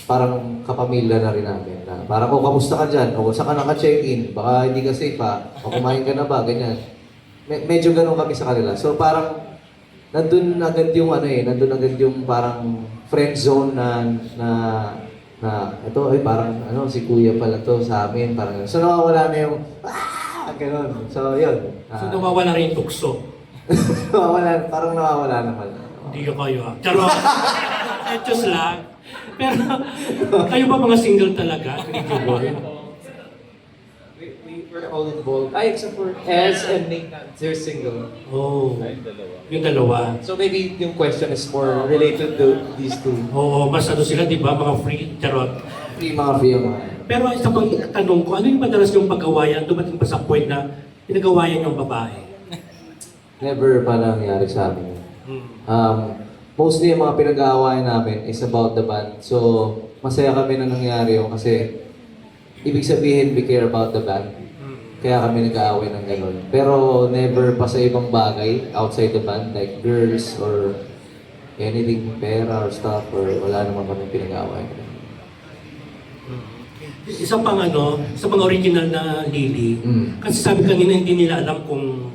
parang kapamilya na rin namin. Na parang, kamusta ka dyan? Saan ka naka-check-in? Baka hindi ka safe ha? Kumain ka na ba? Ganyan. Medyo ganun kami sa kanila. So parang, nandun agad yung nandun agad yung parang friend zone na ito ay parang si kuya pala to sa amin. Parang, so nawawala na yung, ganun. So yun. So nawawala rin yung tukso. Parang nawawala naman. Hindi ka kayo ah. Charot. Etos lang. Pero, kayo ba mga single talaga? Hindi boy? we're all involved. Except for Ez and Nathan, they're single. Oh, yung dalawa. So maybe yung question is more related to these two. Oo, mas sila, di ba? Mga free, charot. Mga free mga. Pero isa pang tanong ko, ano yung madalas yung pag-awayan? Dumating pa sa point na pinag-awayan yung babae? Never pa nangyari sa amin. Mostly yung mga pinag-aawayan namin is about the band. So, masaya kami na nangyari yun kasi ibig sabihin we care about the band. Kaya kami nag-aaway ng ganun. Pero never pa sa ibang bagay outside the band, like girls or anything, pera or stuff, or wala naman kami pinag-aaway. Isa pang sa mga original na Lily, kasi sabi kanina hindi nila alam kung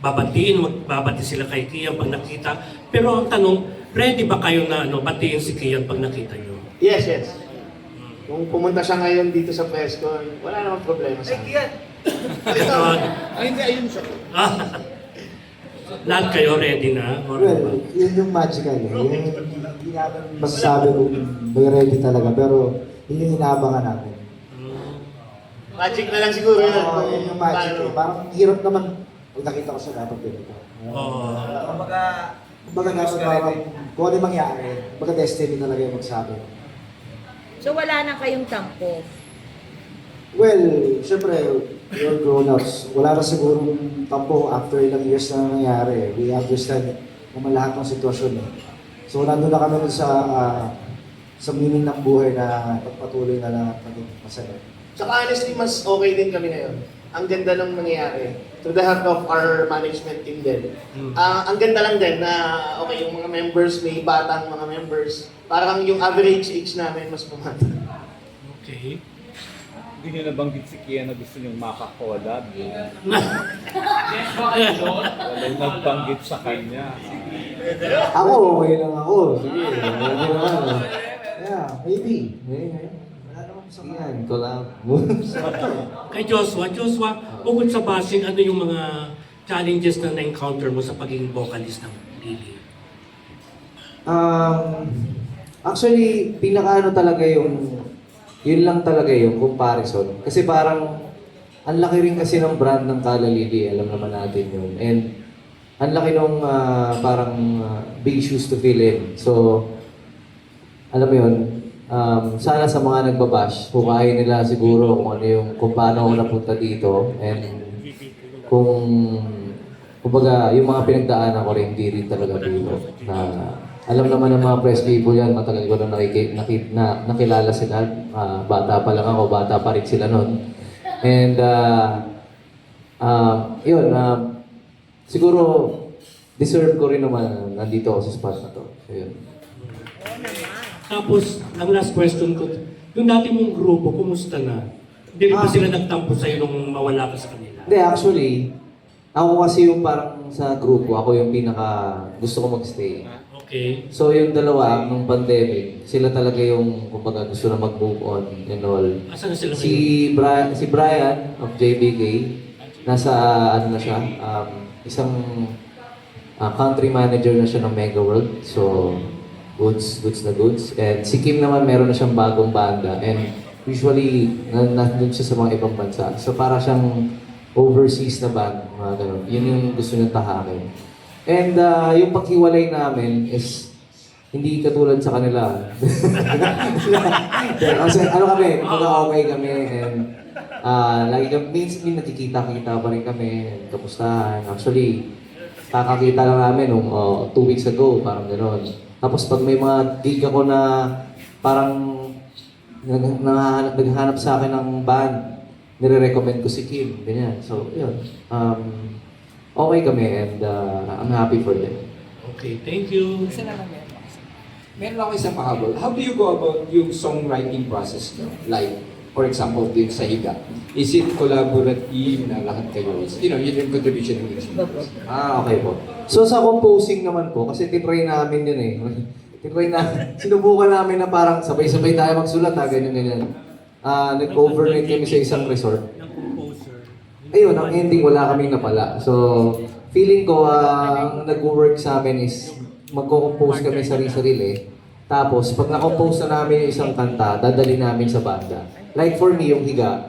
magbabati sila kay Kian pag nakita. Pero ang tanong, ready ba kayo na batiin si Kian pag nakita nyo? Yes. Kung pumunta siya ngayon dito sa Pesco, wala namang problema sa akin. Ay, hindi, ayun siya. Lahat kayo ready na? Well, yun yung magical eh. Yung hindi namin masasabi kung may ready talaga, pero yun yung inaabangan namin. Magic na lang siguro yun. Yun yung magic eh. Parang hirap naman pag nakita ko siya dapat ganito. Kumbaga dapat parang kung ano yung mangyari, kumbaga destiny talaga yung magsabi. So wala na kayong tampo? Well, syempre, we're grown-ups. Wala na sigurong tampo after ilang years na nangyari. We understand naman lahat ng sitwasyon eh. So nandun na kami sa meaning ng buhay na pagpatuloy na lang at maging masaya. Tsaka honestly, mas okay din kami ngayon. Ang ganda ng nangyayari. to the heart of our management team din. Ang ganda lang din na, okay, yung mga members, may batang mga members, parang yung average age namin mas bumata. Okay. Hindi nyo nabanggit si Kia na gusto nyo makakolab. Walang nagbanggit sa kanya. Ako, okay lang ako. Sige, okay naman. Yeah, maybe. Wala naman sa Yan, collab. Kay Joshua, bukod sa bashing, ano yung mga challenges na na-encounter mo sa pagiging vocalist ng Lily? Actually, pinakaano talaga yung, yun lang talaga yung comparison. Kasi parang, ang laki rin kasi ng brand ng Kala Lily, alam naman natin yun. And, ang laki nung parang big shoes to fill in. So, alam mo yun, sana sa mga nagbabash, hukayin nila siguro kung ano yung, kung paano ako napunta dito. And, kumbaga, yung mga pinagdaanan ko rin, hindi rin talaga dito. Alam naman ng mga press people yan, matagal ko na nakilala sila. Bata pa lang ako, bata pa rin sila nun. And yun, siguro deserve ko rin naman nandito ako sa spot na to. So, yun. Tapos, ang last question ko, yung dati mong grupo, kumusta na? Hindi rin ba sila nagtampo sa'yo nung mawala ka sa kanila? Hindi, actually, ako kasi yung parang sa grupo, ako yung pinaka gusto ko magstay. Okay. So yung dalawa, nung pandemic, sila talaga yung, kumbaga, gusto na mag-move on and all. Asan na sila Si Brian of JBK, nasa, ano na siya, isang country manager na siya ng Mega World. So, goods na goods. And si Kim naman, meron na siyang bagong banda. And usually, nandun siya sa mga ibang bansa. So, para siyang overseas na band, mga ganun. Yun yung gusto niyang tahakin. And yung paghiwalay namin is hindi katulad sa kanila. Kasi ano kami, okay kami, and lagi kami, minsan nakikita-kita pa rin kami, kamustahan. Actually, kakakita lang namin nung 2 weeks ago, parang gano'n. Tapos pag may mga gig ako na parang naghahanap sa akin ng band, nire-recommend ko si Kim, ganyan. So, yun. Okay kami, and I'm happy for them. Okay, thank you. Isa naman meron ako isang mahabol. How do you go about yung songwriting process nyo? Like, for example, din sa Higa. Is it collaborative na lahat kayo? You know, yun yung contribution ng music. Okay po. So sa composing naman po, kasi tinry namin yun eh. Sinubukan namin na parang sabay-sabay tayo magsulat, ganyan. Nag-overnight kami sa isang resort. Ayun, ang ending wala kaming napala. So, feeling ko, ang nag-work sa amin is magko-compose kami sarili-sarili. Tapos, pag na-compose na namin yung isang kanta, dadali namin sa banda. Like for me, yung Higa,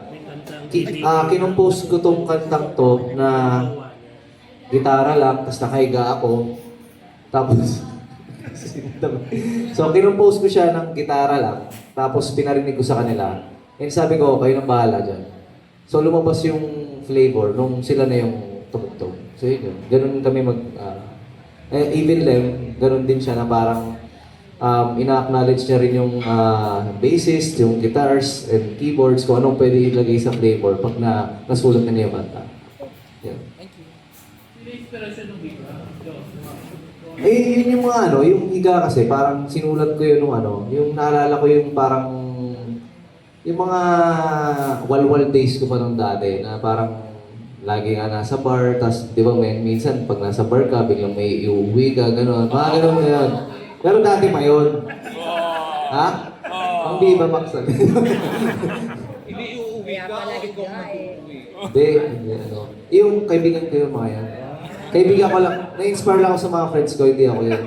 kinompose ko tong kantang to na gitara lang, tapos nakahiga ako. Tapos, so kinompose ko siya ng gitara lang, tapos pinarinig ko sa kanila. And sabi ko, kayo nang bahala dyan. So lumabas yung flavor nung sila na yung tumugtog. So yun, ganun kami even Lem, ganun din siya na parang ina-acknowledge niya rin yung bassist, yung guitars, and keyboards, kung anong pwede ilagay sa flavor pag nasulat na niya yung kanta. Yeah. Yun yung mga yung Higa kasi, parang sinulat ko yun yung naalala ko yung parang, yung mga walwal days ko pa nung dati, na parang lagi nga nasa bar, tas di ba minsan pag nasa bar ka, biglang may iuwi ka, gano'n, mga gano'n na yun. Pero dati pa yun. Ha? Ang Viva Max. Hindi uuwi ka, ikaw mag-uuwi. Hindi, yung kaibigan ko yung mga yan. Kaibigan ko lang, na-inspire lang ako sa mga friends ko, hindi ako yun.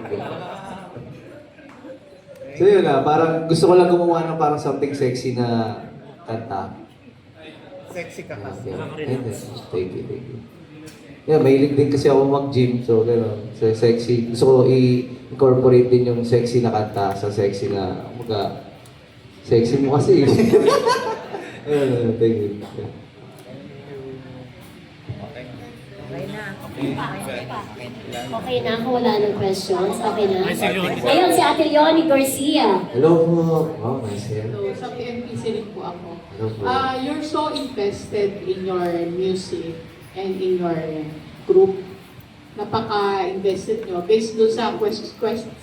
So yun parang gusto ko lang gumawa ng parang something sexy na kanta. Sexy ka kasi. Thank you. Yeah, mahilig din kasi ako mag-gym, so gano'n. So, sexy. Gusto ko i-incorporate din yung sexy na kanta sa sexy na, sexy mo kasi. Thank you. Okay na, kung wala ng questions, okay na. Ayun, si Ate Leonie Garcia. Hello po. Wow, nice here. So, sa PNPC rin po ako. Hello po. You're so invested in your music. and in your group. Napaka-invested nyo. Based doon sa,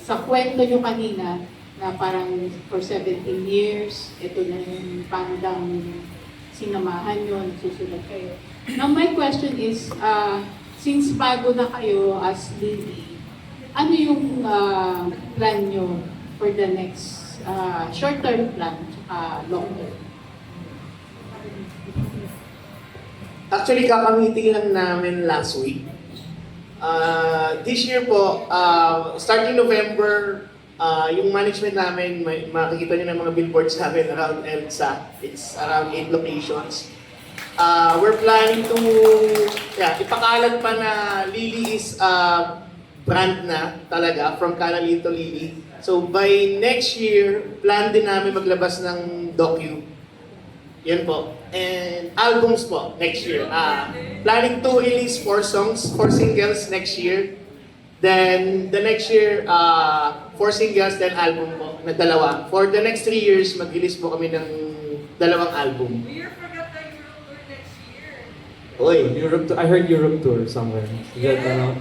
sa kwento nyo kanina, na parang for 17 years, ito na yung bandang sinamahan nyo, nagsusulat kayo. Now my question is, since bago na kayo as Lily, ano yung plan nyo for the next short-term plan at long-term? Actually, kakamiting lang namin last week. This year po, starting November, yung management namin, makikita nyo ng mga billboards namin around EDSA. It's around 8 locations. We're planning to, ipakalat pa na Lily is brand na talaga, from Canalin to Lily. So by next year, plan din namin maglabas ng docu. Yan po. And albums po, next year. Planning to release 4 songs, 4 singles next year. Then, the next year, 4 singles, then album po, na dalawa. For the next 3 years, mag-release po kami ng 2 album. Oy. I heard Europe tour somewhere. Is that in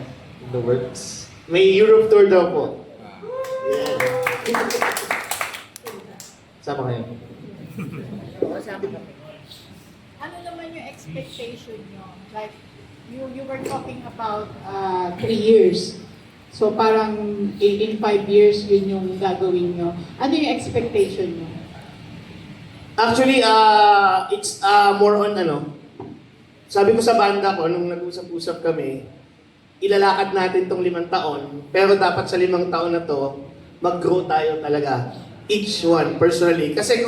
the works? May Europe tour daw po. Yeah. Sama kayo. Ano naman yung expectation nyo? Like, you were talking about 3 years. So parang in 5 years, yun yung gagawin nyo. Ano yung expectation nyo? Actually, it's more on sabi ko sa banda ko, nung nag-usap-usap kami, ilalakad natin tong 5 taon, pero dapat sa 5 taon na to, mag-grow tayo talaga. Each one, personally. Kasi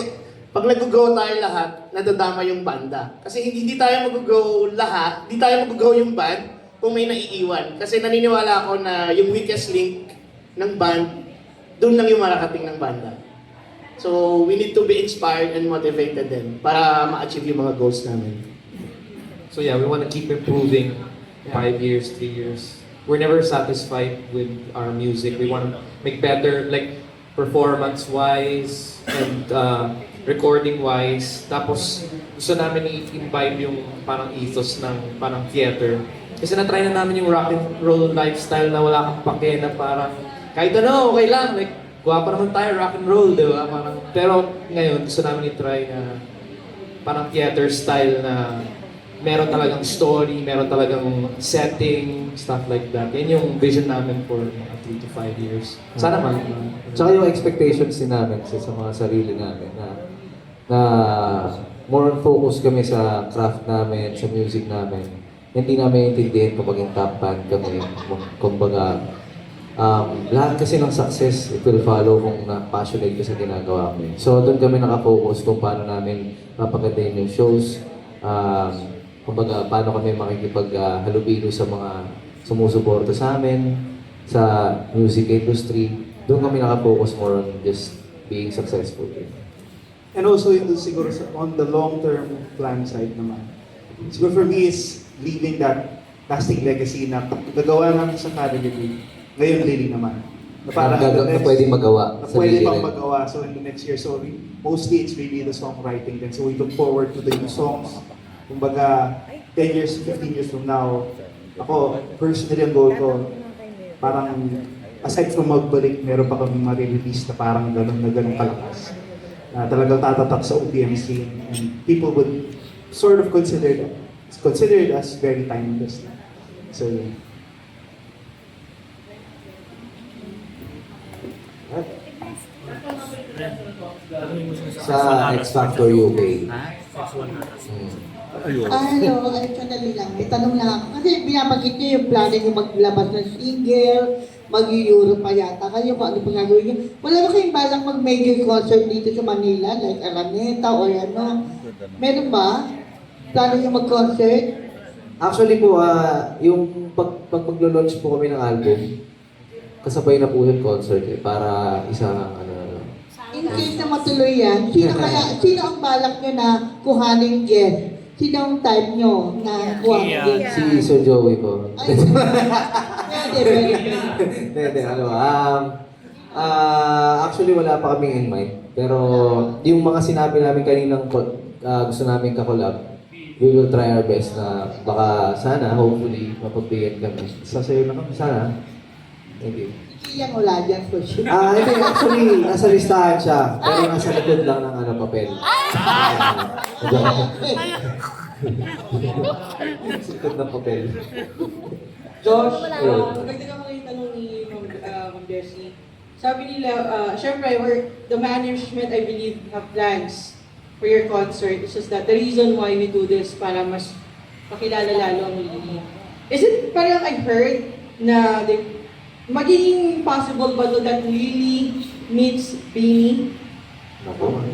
pag nag-grow tayo lahat, nadadama yung banda. Kasi hindi tayo mag-grow lahat, hindi tayo mag-grow yung band kung may naiiwan. Kasi naniniwala ako na yung weakest link ng band, doon lang yung marakating ng banda. So, we need to be inspired and motivated din para ma-achieve yung mga goals namin. So yeah, we want to keep improving 5 years, 3 years. We're never satisfied with our music. We want to make better, like performance-wise and recording-wise. Tapos gusto namin i-imbibe yung parang ethos ng parang theater. Kasi na-try na namin yung rock and roll lifestyle na wala kang pake na parang kahit ano, okay lang. Like, guwapa naman tayo, rock and roll, di ba? Parang, pero ngayon, gusto namin i-try na parang theater style na meron talagang story, meron talagang setting, stuff like that. Yan yung vision namin for 3 to 5 years. Sana man. Tsaka yung expectations din namin sa mga sarili namin na more on focus kami sa craft namin, sa music namin. Hindi namin intindihin kung maging top band kami. Kumbaga, lahat kasi ng success, it will follow kung na-passionate ka sa ginagawa mo. So, doon kami nakafocus kung paano namin mapagandahin yung shows. Kumbaga, paano kami makikipaghalubilo sa mga sumusuporta sa amin, sa music industry. Doon kami nakafocus more on just being successful. And also, ito siguro on the long-term plan side naman. Siguro for me is leaving that lasting legacy na nagawa namin sa Canalin. Ngayon, Lily naman. Na parang na pwede magawa. Na pwede pang magawa. So in the next year, so mostly it's really the songwriting then. So we look forward to the new songs. Kumbaga, 10 years, 15 years from now, ako, personally ang goal ko, parang aside from magbalik, meron pa kami ma-release na parang gano'n kalakas. Na talagang tatatak sa OPM scene and people would sort of consider it as very timeless. So, yeah. Sa X Factor UK. Hello, actually lang. May tanong lang ako. Kasi binabagit niyo yung plano niyo maglabas ng single, mag-Europe pa yata. Kayo ba, ano pa gagawin niyo? Wala ba kayong balang mag-major concert dito sa Manila? Like Araneta or ano? Meron ba? Plano niyo mag-concert? Actually po, yung pag maglo-launch po kami ng album, kasabay na po yung concert para isang In case na matuloy yan, sino ang balak niyo na kuhaning guest? Sino ang type nyo na kuhaning guest? Si Sir Joey po. Pwede. Actually, wala pa kaming in mind. Pero yung mga sinabi namin kaninang gusto namin kakolab, we will try our best na baka sana, hopefully, mapagbigyan kami. Sasayo na kami, sana. Thank you. Iyan wala dyan for sure. Hindi, actually, nasa listahan siya. Pero nasa likod lang ng papel. Nasa likod ng papel. Josh, Ayun. magdagdag ako yung tanong ni Ma'am Jessie. Sabi nila, syempre, the management, I believe, have plans for your concert. It's just that the reason why we do this para mas pakilala lalo ang Lily. Is it parang I heard na magiging possible ba to that Lily meets Beanie?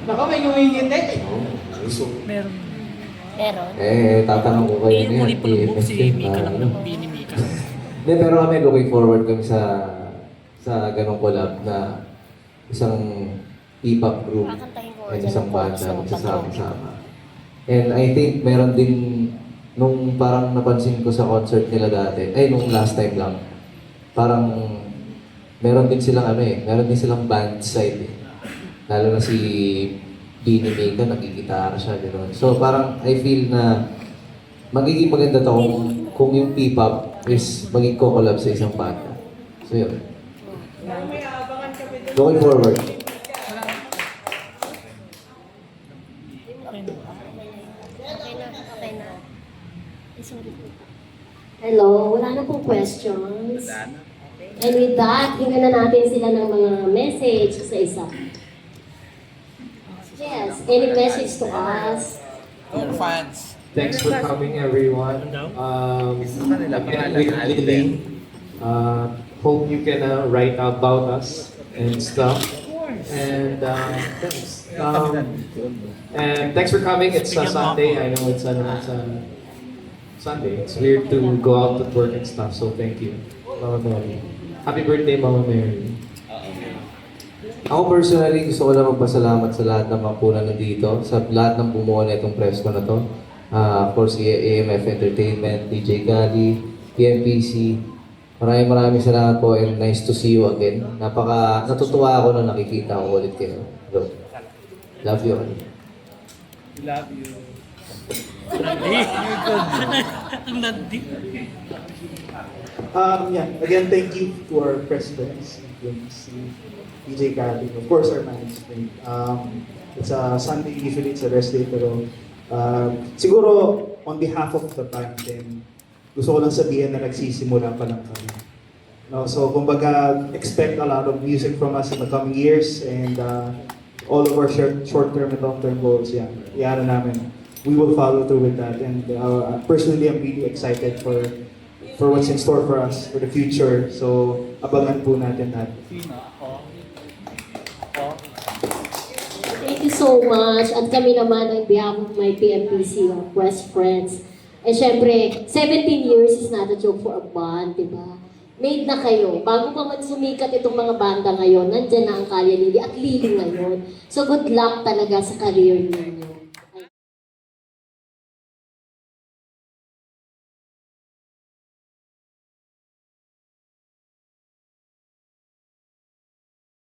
Baka may ngumingiti. Meron. Meron? Tatanong ko kayo niya. Si Mika lang ng Beanie Mika. Hindi, pero kami looking forward kami sa ganong collab na isang hip-hop group and isang banda magsasama-sama. And I think meron din, nung parang napansin ko sa concert nila dati, nung last time lang, parang meron din silang meron din silang band side Lalo na si Beanie Mika, nagigitara siya, gano'n. So parang I feel na magiging maganda to kung yung P-pop is maging co-collab sa isang banda. So yun. Going forward. Hello, wala na pong questions. And with that, hingan na natin sila ng mga message isa-isa. Yes, any message to us? Our fans. Thanks for coming, everyone. Again, with Lily. Hope you can write about us and stuff. And thanks. And thanks for coming. It's a Sunday. I know it's a Sunday. It's weird to go out to work and stuff. So thank you, Mama Mary. Happy birthday, Mama Mary. Ako personally, gusto ko lang magpasalamat sa lahat ng mga puna nandito, sa lahat ng bumuo na itong presko na to. Of course, AMF Entertainment, DJ Gali, PMPC. Maraming salamat po and nice to see you again. Natutuwa ako na nakikita ko ulit kayo. Bro. Love you all. Love you. Again, thank you to our presidents, DJ Gali, of course our management. It's a Sunday, usually it's a rest day, pero siguro on behalf of the band, then gusto ko lang sabihin na nagsisimula pa lang kami. No, so kumbaga, expect a lot of music from us in the coming years, and all of our short-term and long-term goals, iyan namin. We will follow through with that, and personally, I'm really excited for what's in store for us for the future. So abangan po natin that. Thank you so much. At kami naman, on behalf of my PMPC, West Friends. Eh syempre, 17 years is not a joke for a band, di ba? Made na kayo. Bago pa man sumikat itong mga banda ngayon, nandyan na ang Kalya Lily at Lily ngayon. So good luck talaga sa career ninyo.